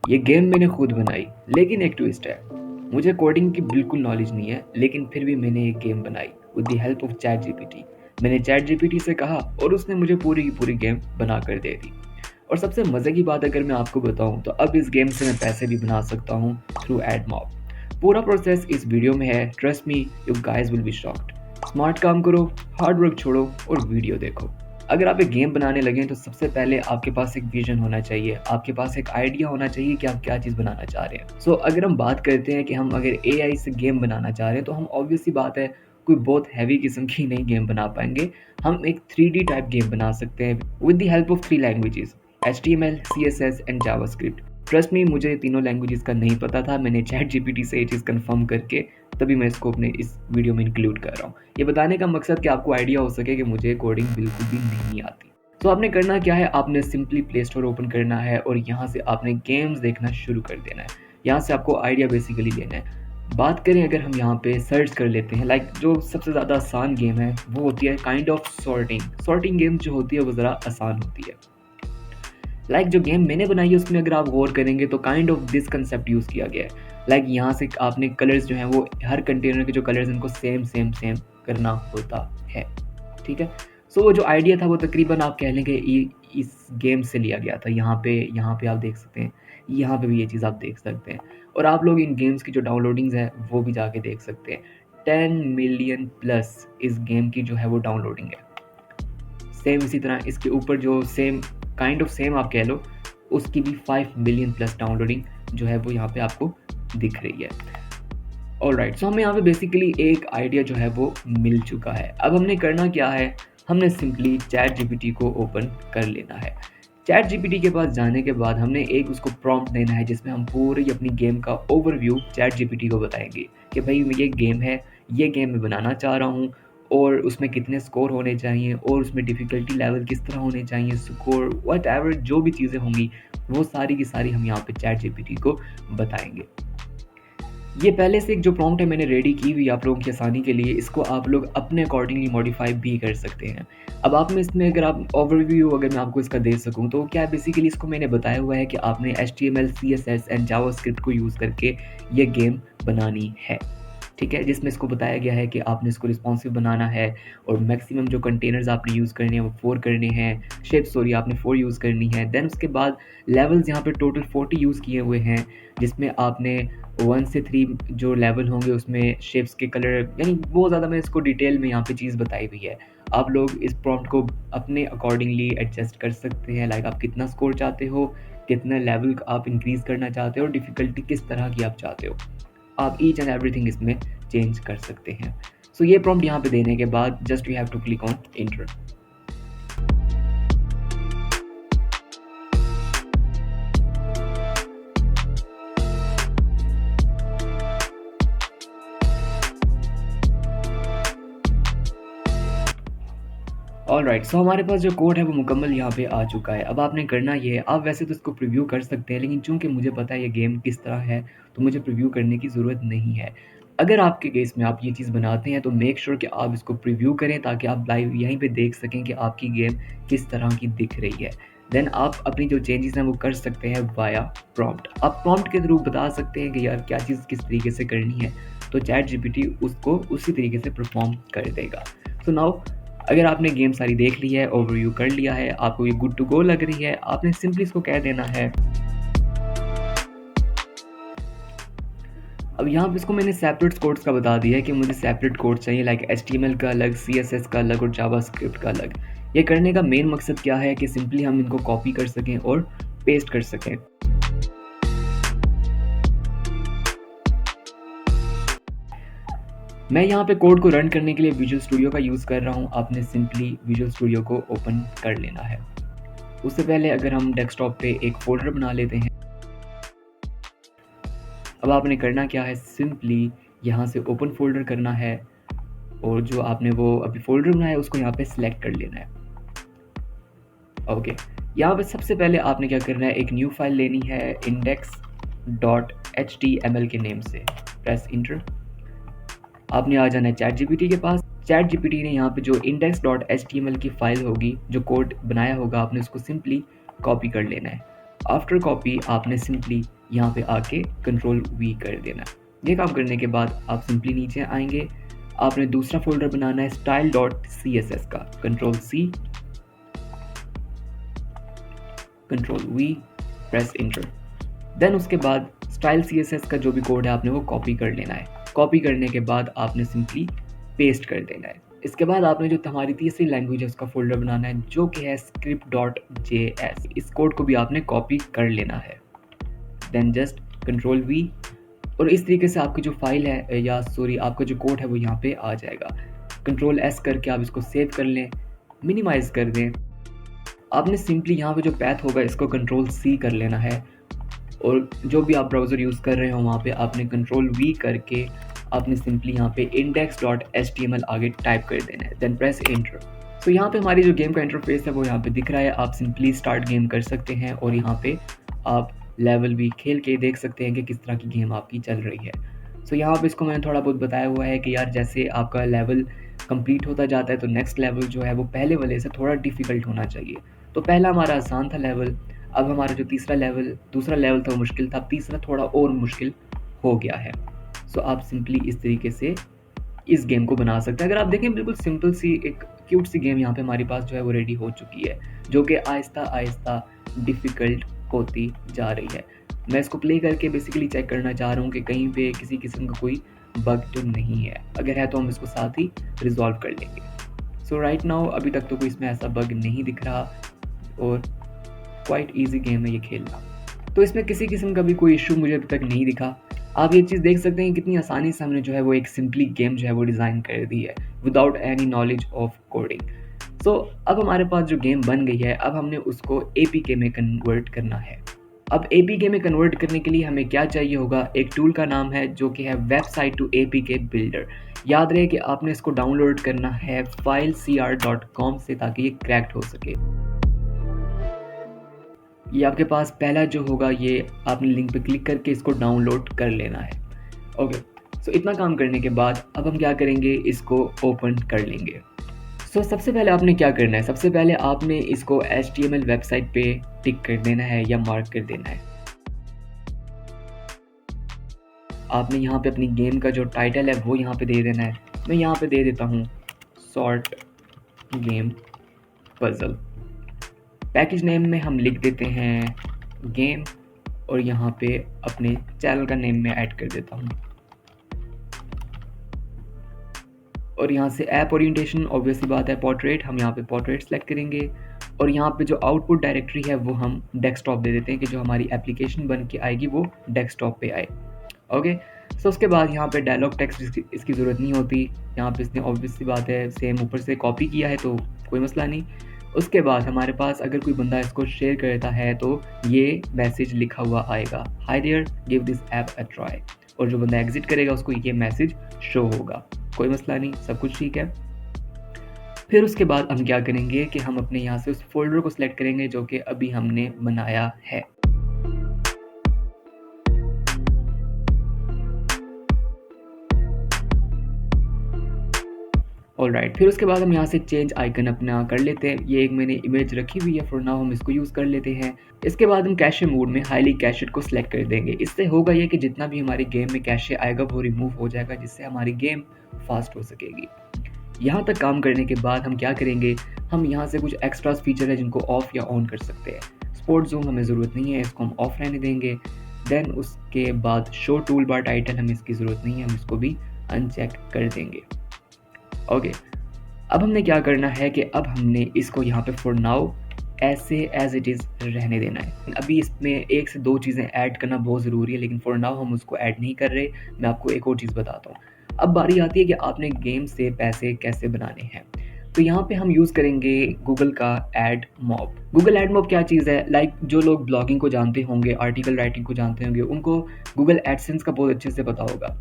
ये गेम मैंने खुद बनाई, लेकिन एक ट्विस्ट है। मुझे कोडिंग की बिल्कुल नॉलेज नहीं है, लेकिन फिर भी मैंने एक गेम बनाई with the help of chat GPT. मैंने चैट जीपीटी से कहा और उसने मुझे पूरी की पूरी गेम बना कर दे दी। और सबसे मज़े की बात अगर मैं आपको बताऊं तो अब इस गेम से मैं पैसे भी बना सकता हूं थ्रू एडमॉब। पूरा प्रोसेस इस वीडियो में है, trust me, you guys will be shocked. Smart काम करो, हार्ड वर्क छोड़ो और वीडियो देखो। अगर आप एक गेम बनाने लगे तो सबसे पहले आपके पास एक विजन होना चाहिए, आपके पास एक आइडिया होना चाहिए कि आप क्या चीज़ बनाना चाह रहे हैं। सो अगर हम बात करते हैं कि हम अगर एआई से गेम बनाना चाह रहे हैं तो हम ऑब्वियस सी बात है कोई बहुत हैवी किस्म की नई गेम बना पाएंगे। हम एक 3D टाइप गेम बना सकते हैं with the help of 3 languages, HTML, CSS and JavaScript. Trust me, मुझे तीनों लैंग्वेजेस का नहीं पता था। मैंने चैट जीपीटी से ये चीज़ कंफर्म करके तभी मैं इसको अपने इस वीडियो में इंक्लूड कर रहा हूँ। ये बताने का मकसद कि आपको आइडिया हो सके कि मुझे कोडिंग बिल्कुल भी नहीं आती। तो आपने करना क्या है, आपने सिंपली प्ले स्टोर ओपन करना है और यहाँ से आपने गेम्स देखना शुरू कर देना है। यहाँ से आपको आइडिया बेसिकली लेना है। बात करें अगर हम यहाँ पे सर्च कर लेते हैं, लाइक जो सबसे ज़्यादा आसान गेम है वो होती है काइंड ऑफ सॉर्टिंग गेम जो होती है वो ज़रा आसान होती है। लाइक जो गेम मैंने बनाई है उसमें अगर आप गौर करेंगे तो kind of this concept use किया गया है। लाइक यहाँ से आपने कलर्स जो हैं वो हर कंटेनर के जो कलर्स हैं उनको सेम करना होता है, ठीक है। सो वो जो आइडिया था वो तकरीबन आप कह लेंगे इस गेम से लिया गया था। यहाँ पे आप देख सकते हैं, यहाँ पे भी ये चीज़ आप देख सकते हैं। और आप लोग इन गेम्स की जो डाउनलोडिंग्स है वो भी जाके देख सकते हैं। 10 मिलियन प्लस इस गेम की जो है वो डाउनलोडिंग है। सेम इसी तरह इसके ऊपर जो सेम आप कह लो, उसकी भी 5 मिलियन प्लस डाउनलोडिंग जो है वो यहाँ पे आपको दिख रही है। ऑलराइट, सो हमें यहाँ पे बेसिकली एक आइडिया जो है वो मिल चुका है। अब हमने करना क्या है, हमने सिंपली चैट जीपीटी को ओपन कर लेना है। चैट जीपीटी के पास जाने के बाद हमने एक उसको प्रॉम्प्ट देना है जिसमें हम पूरी अपनी गेम का ओवरव्यू चैट जीपीटी को बताएंगे कि भाई ये गेम है, ये गेम मैं बनाना चाह रहा हूँ और उसमें कितने स्कोर होने चाहिए और उसमें डिफ़िकल्टी लेवल किस तरह होने चाहिए, स्कोर व्हाटएवर जो भी चीज़ें होंगी वो सारी की सारी हम यहाँ पे चैट जीपीटी को बताएंगे। ये पहले से एक जो प्रॉम्प्ट है मैंने रेडी की हुई आप लोगों की आसानी के लिए, इसको आप लोग अपने अकॉर्डिंगली मॉडिफाई भी कर सकते हैं। अब आप में इसमें अगर आप ओवरव्यू अगर मैं आपको इसका दे सकूं तो क्या है, बेसिकली इसको मैंने बताया हुआ है कि आपने HTML, CSS एंड जावास्क्रिप्ट को यूज़ करके ये गेम बनानी है, ठीक है। जिसमें इसको बताया गया है कि आपने इसको रिस्पॉन्सिव बनाना है और मैक्सिमम जो कंटेनर्स आपने यूज़ करने हैं वो 4 करने हैं, आपने 4 यूज़ करनी है। देन उसके बाद लेवल्स यहाँ पे टोटल 40 यूज़ किए हुए हैं, जिसमें आपने 1 से 3 जो लेवल होंगे उसमें शेप्स के कलर, यानी बहुत ज़्यादा मैं इसको डिटेल में यहाँ पे चीज़ बताई हुई है। आप लोग इस प्रॉम्प्ट को अपने अकॉर्डिंगली एडजस्ट कर सकते हैं। लाइक आप कितना स्कोर चाहते हो, कितना लेवल आप इंक्रीज़ करना चाहते हो और डिफ़िकल्टी किस तरह की आप चाहते हो, आप ईच एंड एवरीथिंग इसमें चेंज कर सकते हैं। सो ये प्रॉम्प्ट यहाँ पे देने के बाद just we have to click on enter. Alright, so हमारे पास जो कोड है वो मुकम्मल यहाँ पे आ चुका है। अब आपने करना ये है, आप वैसे तो इसको प्रीव्यू कर सकते हैं, लेकिन चूंकि मुझे पता है ये गेम किस तरह है तो मुझे प्रीव्यू करने की ज़रूरत नहीं है। अगर आपके केस में आप ये चीज़ बनाते हैं तो मेक श्योर कि आप इसको प्रीव्यू करें ताकि आप लाइव यहीं पे देख सकें कि आपकी गेम किस तरह की दिख रही है। देन आप अपनी जो चेंजेस हैं वो कर सकते हैं वाया प्रॉम्प्ट। आप प्रॉम्प्ट के थ्रू बता सकते हैं कि यार क्या चीज़ किस तरीके से करनी है, तो चैट जीपीटी उसको उसी तरीके से परफॉर्म कर देगा। सो नाउ अगर आपने गेम सारी देख ली है, ओवरव्यू कर लिया है, आपको ये गुड टू गो लग रही है, आपने सिंपली इसको कह देना है। अब यहाँ पे इसको मैंने सेपरेट कोड्स का बता दिया है कि मुझे सेपरेट कोड चाहिए, लाइक HTML का अलग, CSS का अलग और जावास्क्रिप्ट का अलग। ये करने का मेन मकसद क्या है कि सिंपली हम इनको कॉपी कर सकें और पेस्ट कर सकें। मैं यहाँ पे कोड को रन करने के लिए विजुअल स्टूडियो का यूज़ कर रहा हूँ। आपने सिंपली विजुअल स्टूडियो को ओपन कर लेना है। उससे पहले अगर हम डेस्कटॉप पे एक फ़ोल्डर बना लेते हैं। अब आपने करना क्या है, सिंपली यहाँ से ओपन फ़ोल्डर करना है और जो आपने वो अभी फ़ोल्डर बनाया है उसको यहाँ पे सिलेक्ट कर लेना है। ओके, यहाँ पे सबसे पहले आपने क्या करना है, एक न्यू फाइल लेनी है index.html के नेम से। Press inter. आपने आ जाना है चैट जीपीटी के पास। चैट जीपीटी ने यहाँ पे जो index.html की फ़ाइल होगी, जो कोड बनाया होगा, आपने उसको सिंपली कॉपी कर लेना है। आफ्टर कॉपी आपने सिंपली यहाँ पे आके कंट्रोल वी कर देना है। ये काम करने के बाद आप सिंपली नीचे आएंगे, आपने दूसरा फोल्डर बनाना है style.css का, control C, control V, press enter. Then उसके बाद स्टाइल CSS का जो भी कोड है आपने वो कॉपी कर लेना है। कॉपी करने के बाद आपने सिंपली पेस्ट कर देना है। इसके बाद आपने जो हमारी तीसरी लैंग्वेज है उसका फोल्डर बनाना है जो कि है script.js। इस कोड को भी आपने कॉपी कर लेना है। देन जस्ट कंट्रोल वी, और इस तरीके से आपकी जो फाइल है या सॉरी आपका जो कोड है वो यहाँ पे आ जाएगा। कंट्रोल S करके आप इसको सेव कर लें, मिनिमाइज कर दें। आपने सिंपली यहाँ पे जो पैथ होगा इसको कंट्रोल C कर लेना है, और जो भी आप ब्राउज़र यूज़ कर रहे हो वहाँ पे आपने कंट्रोल V करके आपने सिंपली यहाँ पे index.html आगे टाइप कर देना है। Then press enter. सो यहाँ पे हमारी जो गेम का इंटरफेस है वो यहाँ पे दिख रहा है। आप सिंपली स्टार्ट गेम कर सकते हैं और यहाँ पे आप लेवल भी खेल के देख सकते हैं कि किस तरह की गेम आपकी चल रही है। सो यहाँ पे इसको मैंने थोड़ा बहुत बताया हुआ है कि यार जैसे आपका लेवल कंप्लीट होता जाता है तो नेक्स्ट लेवल जो है वो पहले वाले से थोड़ा डिफ़िकल्ट होना चाहिए। तो पहला हमारा आसान था लेवल, अब हमारा जो दूसरा लेवल था वो मुश्किल था, अब तीसरा थोड़ा और मुश्किल हो गया है। सो आप सिंपली इस तरीके से इस गेम को बना सकते हैं। अगर आप देखें बिल्कुल सिंपल सी एक क्यूट सी गेम यहाँ पे हमारे पास जो है वो रेडी हो चुकी है, जो कि आहिस्ता आहिस्ता डिफ़िकल्ट होती जा रही है। मैं इसको प्ले करके बेसिकली चेक करना चाह रहा हूँ कि कहीं पे किसी किस्म का कोई बग तो नहीं है। अगर है तो हम इसको साथ ही रिजॉल्व कर लेंगे। सो राइट नाउ अभी तक तो कोई इसमें ऐसा बग नहीं दिख रहा और क्वाइट ईजी गेम है ये खेलना। तो इसमें किसी किस्म का भी कोई इशू मुझे अभी तक नहीं दिखा। आप ये चीज़ देख सकते हैं कितनी आसानी से हमने जो है वो एक सिंपली गेम जो है वो डिज़ाइन कर दी है without any knowledge of coding. So अब हमारे पास जो गेम बन गई है, अब हमने उसको APK में कन्वर्ट करना है। अब APK में कन्वर्ट करने के लिए हमें क्या चाहिए होगा, एक टूल का नाम है जो कि है वेबसाइट टू APK बिल्डर। याद रहे कि आपने इसको डाउनलोड करना है filecr.com से ताकि ये क्रैक्ड हो सके। ये आपके पास पहला जो होगा ये आपने लिंक पे क्लिक करके इसको डाउनलोड कर लेना है। ओके, सो इतना काम करने के बाद अब हम क्या करेंगे, इसको ओपन कर लेंगे। सो सबसे पहले आपने क्या करना है, सबसे पहले आपने इसको HTML वेबसाइट पे टिक कर देना है या मार्क कर देना है। आपने यहाँ पे अपनी गेम का जो टाइटल है वो यहाँ पे दे देना है। मैं यहाँ पे दे देता हूँ short game puzzle. Package name में हम लिख देते हैं गेम, और यहाँ पे अपने चैनल का नेम में ऐड कर देता हूँ। और यहाँ से ऐप ओरिएंटेशन ऑब्वियसली बात है पोर्ट्रेट, हम यहाँ पे पोर्ट्रेट सेलेक्ट करेंगे, और यहाँ पे जो आउटपुट डायरेक्टरी है वो हम डेस्कटॉप दे देते हैं कि जो हमारी एप्लीकेशन बन के आएगी वो डेस्कटॉप पे आए। ओके, सो उसके बाद यहाँ पे डायलॉग टेक्स्ट इसकी ज़रूरत नहीं होती, यहाँ पे इसने ऑब्वियसली बात है सेम ऊपर से कॉपी किया है तो कोई मसला नहीं। उसके बाद हमारे पास अगर कोई बंदा इसको शेयर करता है तो ये मैसेज लिखा हुआ आएगा, hi there give this app a try, और जो बंदा एग्जिट करेगा उसको ये मैसेज शो होगा। कोई मसला नहीं, सब कुछ ठीक है। फिर उसके बाद हम क्या करेंगे कि हम अपने यहाँ से उस फोल्डर को सिलेक्ट करेंगे जो कि अभी हमने बनाया है। ऑलराइट, फिर उसके बाद हम यहाँ से चेंज आइकन अपना कर लेते हैं। ये एक मैंने इमेज रखी हुई है, फॉर नाउ हम इसको यूज़ कर लेते हैं। इसके बाद हम कैशे मोड में हाईली कैशेड को सिलेक्ट कर देंगे। इससे होगा ये कि जितना भी हमारी गेम में कैशे आएगा वो रिमूव हो जाएगा, जिससे हमारी गेम फास्ट हो सकेगी। यहाँ तक काम करने के बाद हम क्या करेंगे, हम यहाँ से कुछ एक्स्ट्रा फीचर है जिनको ऑफ या ऑन कर सकते हैं। स्पोर्ट जोन हमें ज़रूरत नहीं है, इसको हम ऑफ रहने देंगे। देन उसके बाद शो टूल बार टाइटल हमें इसकी ज़रूरत नहीं है, हम इसको भी अनचेक कर देंगे। ओके, अब हमने क्या करना है कि अब हमने इसको यहाँ पे फॉर नाउ ऐसे एज इट इज़ रहने देना है। अभी इसमें 1 से 2 चीज़ें ऐड करना बहुत ज़रूरी है, लेकिन फॉर नाउ हम उसको ऐड नहीं कर रहे। मैं आपको एक और चीज़ बताता हूँ। अब बारी आती है कि आपने गेम से पैसे कैसे बनाने हैं। तो यहाँ पे हम यूज़ करेंगे गूगल का AdMob. Google AdMob क्या चीज़ है, लाइक जो लोग ब्लॉगिंग को जानते होंगे, आर्टिकल राइटिंग को जानते होंगे, उनको गूगल एडसेंस का बहुत अच्छे से पता होगा।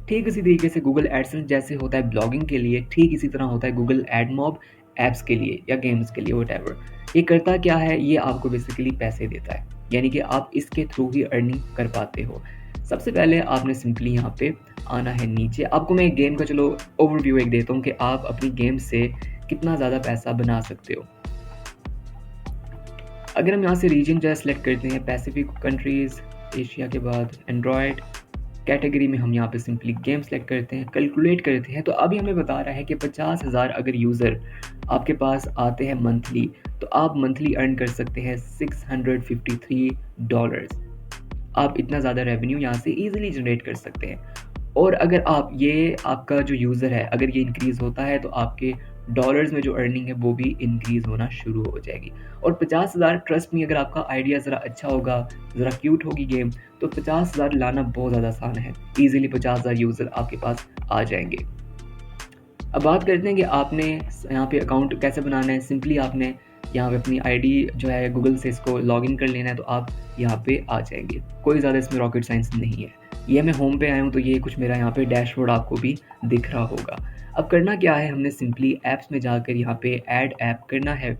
ठीक इसी तरीके से गूगल एडसेंस जैसे होता है ब्लॉगिंग के लिए, ठीक इसी तरह होता है गूगल एड मॉब ऐप्स के लिए या गेम्स के लिए, व्हाटएवर। ये करता क्या है, ये आपको बेसिकली पैसे देता है, यानी कि आप इसके थ्रू ही अर्निंग कर पाते हो। सबसे पहले आपने सिंपली यहाँ पे आना है नीचे। आपको मैं गेम का चलो ओवरव्यू एक देता हूँ कि आप अपनी गेम से कितना ज़्यादा पैसा बना सकते हो। अगर हम यहाँ से रीजन जो है सेलेक्ट करते हैं पैसिफिक कंट्रीज़, एशिया के बाद एंड्रॉयड कैटेगरी में हम यहाँ पे सिंपली गेम सेलेक्ट करते हैं, कैलकुलेट करते हैं, तो अभी हमें बता रहा है कि 50,000 अगर यूज़र आपके पास आते हैं मंथली, तो आप मंथली अर्न कर सकते हैं $653। आप इतना ज़्यादा रेवेन्यू यहाँ से ईजिली जनरेट कर सकते हैं। और अगर आप ये आपका जो यूज़र है अगर ये इंक्रीज़ होता है तो आपके डॉलर्स में जो अर्निंग है वो भी इंक्रीज़ होना शुरू हो जाएगी। और 50,000 ट्रस्ट में अगर आपका आइडिया ज़रा अच्छा होगा, ज़रा क्यूट होगी गेम, तो 50,000 लाना बहुत ज़्यादा आसान है। ईजिली 50,000 यूज़र आपके पास आ जाएंगे। अब बात करते हैं कि आपने यहाँ पे अकाउंट कैसे बनाना है। सिंपली आपने यहाँ पे अपनी आईडी जो है गूगल से इसको लॉगिन कर लेना है, तो आप यहाँ पे आ जाएंगे। कोई ज़्यादा इसमें रॉकेट साइंस नहीं है। ये मैं होम पे आया हूँ, तो ये कुछ मेरा यहाँ पे डैशबोर्ड आपको भी दिख रहा होगा। अब करना क्या है, हमने सिंपली ऐप्स में जाकर यहाँ पे ऐड ऐप करना है।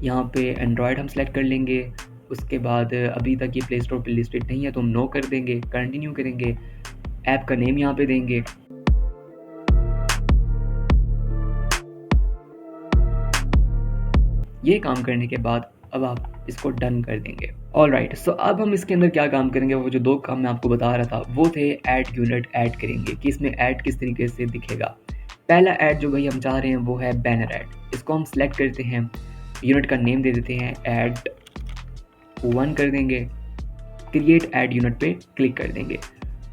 यहाँ पे एंड्रॉयड हम सेलेक्ट कर लेंगे। उसके बाद अभी तक ये प्ले स्टोर पर लिस्टेड नहीं है तो हम नो कर देंगे, कंटिन्यू करेंगे। ऐप का नेम यहाँ पे देंगे। ये काम करने के बाद अब आप इसको डन कर देंगे। ऑलराइट, सो अब हम इसके अंदर क्या काम करेंगे, वो जो 2 काम मैं आपको बता रहा था वो थे ऐड यूनिट ऐड करेंगे कि इसमें ऐड किस तरीके से दिखेगा। पहला ऐड जो भाई हम चाह रहे हैं वो है बैनर ऐड। इसको हम सेलेक्ट करते हैं, यूनिट का नेम दे देते हैं, ऐड 1 कर देंगे, क्रिएट ऐड यूनिट पे क्लिक कर देंगे।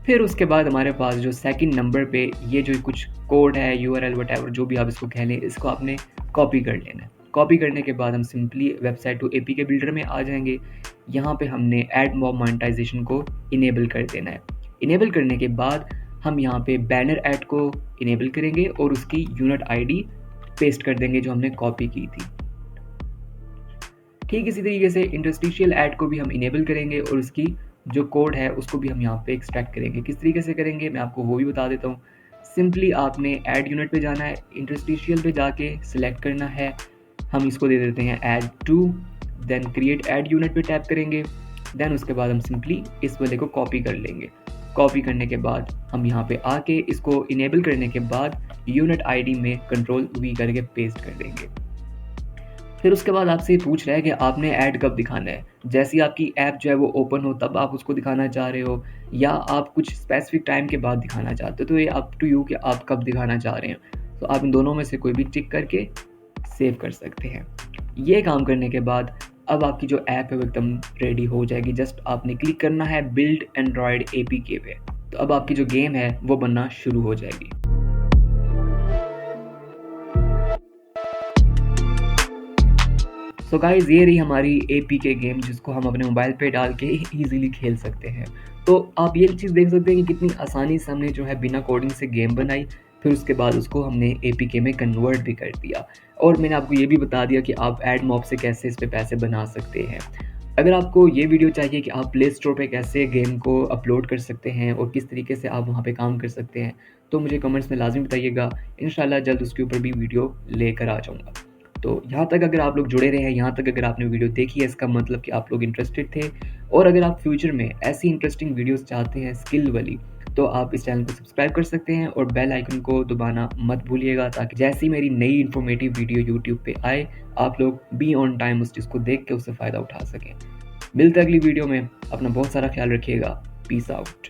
फिर उसके बाद हमारे पास जो सेकंड नंबर पे ये जो कुछ कोड है, यूआरएल वटएवर जो भी आप इसको कह लें, इसको आपने कॉपी कर लेना है। कॉपी करने के बाद हम simply website to APK builder में आ जाएंगे। यहाँ पे हमने ऐड मॉब मोनेटाइजेशन को इनेबल कर देना है। इनेबल करने के बाद हम यहाँ पे बैनर ऐड को इनेबल करेंगे और उसकी यूनिट आईडी पेस्ट कर देंगे जो हमने कॉपी की थी। ठीक इसी तरीके से इंटरस्टिशियल ऐड को भी हम इनेबल करेंगे और उसकी जो कोड है उसको भी हम यहाँ पे एक्सट्रैक्ट करेंगे। किस तरीके से करेंगे मैं आपको वो भी बता देता हूँ। सिंपली आपने ऐड यूनिट पे जाना है, इंटरस्टिशियल पे जाके सिलेक्ट करना है, हम इसको दे देते हैं add to, then create ad unit पे टैप करेंगे। देन उसके बाद हम सिंपली इस वाले को कॉपी कर लेंगे। कॉपी करने के बाद हम यहाँ पे आके इसको इनेबल करने के बाद यूनिट आईडी में Ctrl+V करके पेस्ट कर देंगे। फिर उसके बाद आपसे ये पूछ रहा है कि आपने ऐड कब दिखाना है। जैसी आपकी ऐप जो है वो ओपन हो तब आप उसको दिखाना चाह रहे हो या आप कुछ स्पेसिफिक टाइम के बाद दिखाना चाहते हो, तो ये अप टू यू कि आप कब दिखाना चाह रहे हैं। तो आप इन दोनों में से कोई भी टिक करके सेव कर सकते हैं। ये काम करने के बाद अब आपकी जो ऐप है वो एकदम रेडी हो जाएगी। जस्ट आपने क्लिक करना है बिल्ड एंड्रॉयड एपीके पे, तो अब आपकी जो गेम है वो बनना शुरू हो जाएगी। सो गाइस, ये रही हमारी एपीके गेम जिसको हम अपने मोबाइल पे डाल के इजीली खेल सकते हैं। तो आप ये चीज़ देख सकते हैं कि कितनी आसानी से हमने जो है बिना कोडिंग से गेम बनाई, फिर उसके बाद उसको हमने एपीके में कन्वर्ट भी कर दिया। और मैंने आपको ये भी बता दिया कि आप ऐड मॉब से कैसे इस पे पैसे बना सकते हैं। अगर आपको ये वीडियो चाहिए कि आप प्ले स्टोर पे कैसे गेम को अपलोड कर सकते हैं और किस तरीके से आप वहाँ पे काम कर सकते हैं, तो मुझे कमेंट्स में लाजमी बताइएगा। इंशाल्लाह जल्द उसके ऊपर भी वीडियो लेकर आ जाऊँगा। तो यहाँ तक अगर आप लोग जुड़े रहे हैं, यहाँ तक अगर आपने वीडियो देखी है, इसका मतलब कि आप लोग इंटरेस्टेड थे। और अगर आप फ्यूचर में ऐसी इंटरेस्टिंग वीडियोस चाहते हैं स्किल वाली, तो आप इस चैनल को सब्सक्राइब कर सकते हैं और बेल आइकन को दबाना मत भूलिएगा, ताकि जैसी मेरी नई इन्फॉर्मेटिव वीडियो यूट्यूब पे आए आप लोग बी ऑन टाइम उस चीज़ को देख के उससे फ़ायदा उठा सकें। मिलते अगली वीडियो में। अपना बहुत सारा ख्याल रखिएगा। Peace out.